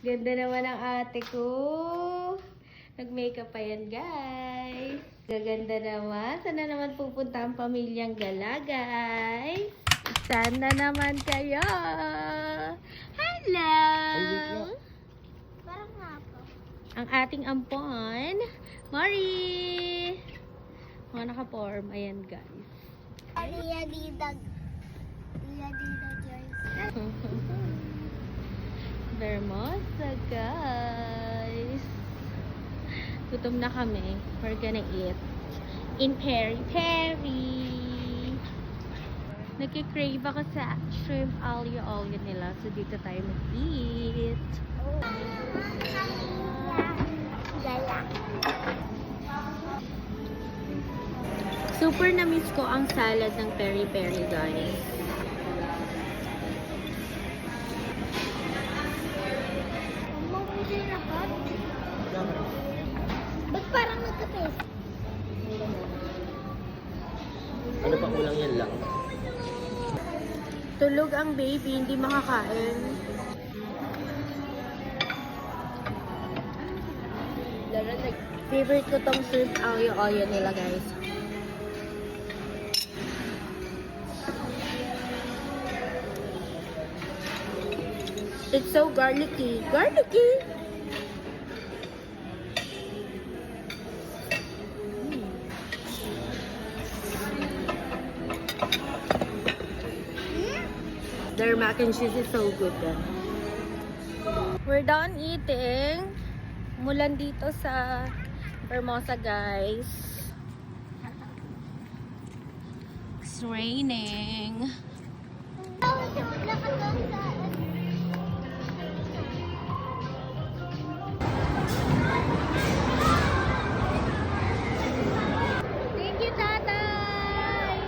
Ganda naman ang ate ko. Nag-makeup pa yan, guys. Gaganda naman. Sana naman pupunta ang pamilyang Gala, guys. Sana naman kayo. Hello! Parang nga po. Ang ating ampon, Mari! Mga naka-form. Ayan, guys. Liya-lidag. Liya-lidag, guys. Vermosa, guys. Gutom na kami. We're gonna eat in Peri Peri. Nagkikrave ako sa shrimp alio-olio nila. So, dito tayo mag-eat. Gala. Super na-miss ko ang salad ng Peri Peri, guys. Mabuti na ka? Ba't parang nagka-taste? Ano pa kulang yan lang? Tulog ang baby, hindi makakain. Favorite ko tong shrimp alio-olio nila, guys. It's so garlicky. Garlicky! Their mac and cheese is so good then. We're done eating. Mulan dito sa Vermosa, guys. It's raining. Thank you, tatay!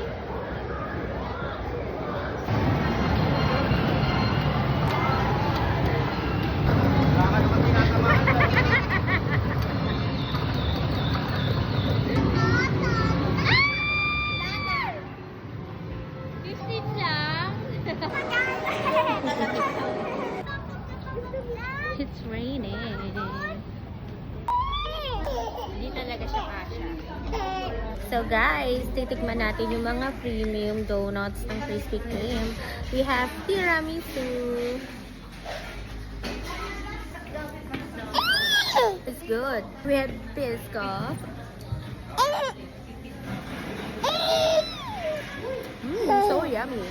Baka naman tinatamaan ka. It's raining. Hindi talaga siya kasha. So guys, titikman natin yung mga premium donuts ng Krispy Kreme. We have tiramisu. It's good. We have biscoff. So yummy.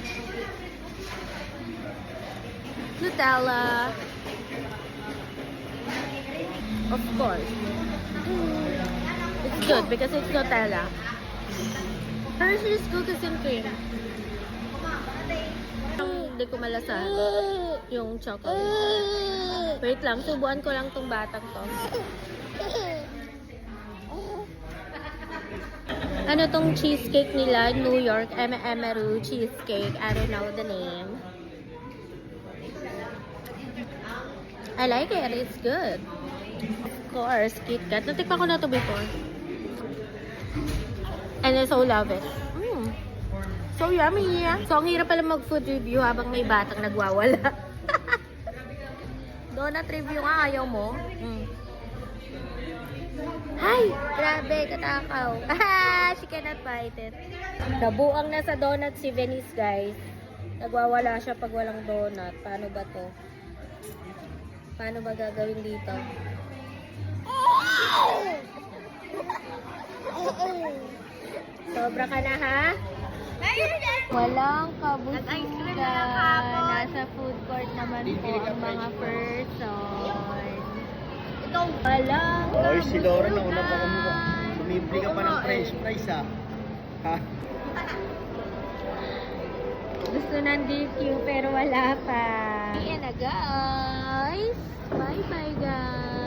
Nutella. Of course. It's good because it's Nutella. Hershey's Cookies and Cream. Hindi ko malasahan yung chocolate. Wait lang, subuan ko lang tong batang to. Ano tong cheesecake nila? New York Emeru cheesecake. I don't know the name. I like it. It's good. Of course, KitKat. Natikpan ko na to before. And I so love it. So yummy. So, ang hirap pala mag-food review habang may batang nagwawala. Donut review nga, ayaw mo. Hi! Grabe, katakaw. She cannot bite it. Nabuang na sa donut si Venice, guys. Nagwawala siya pag walang donut. Paano ba to? Paano ba gagawin dito? Sobra ka na, ha? Walang kabusugan. Nasa food court naman po ang mga person. Walang Oy, si Laura na una pa kami. kabusugan. Sumimple ka pa ng french fries, ha? Ha? Gusto ng DQ pero wala pa. Ayan na, guys. Bye-bye, guys.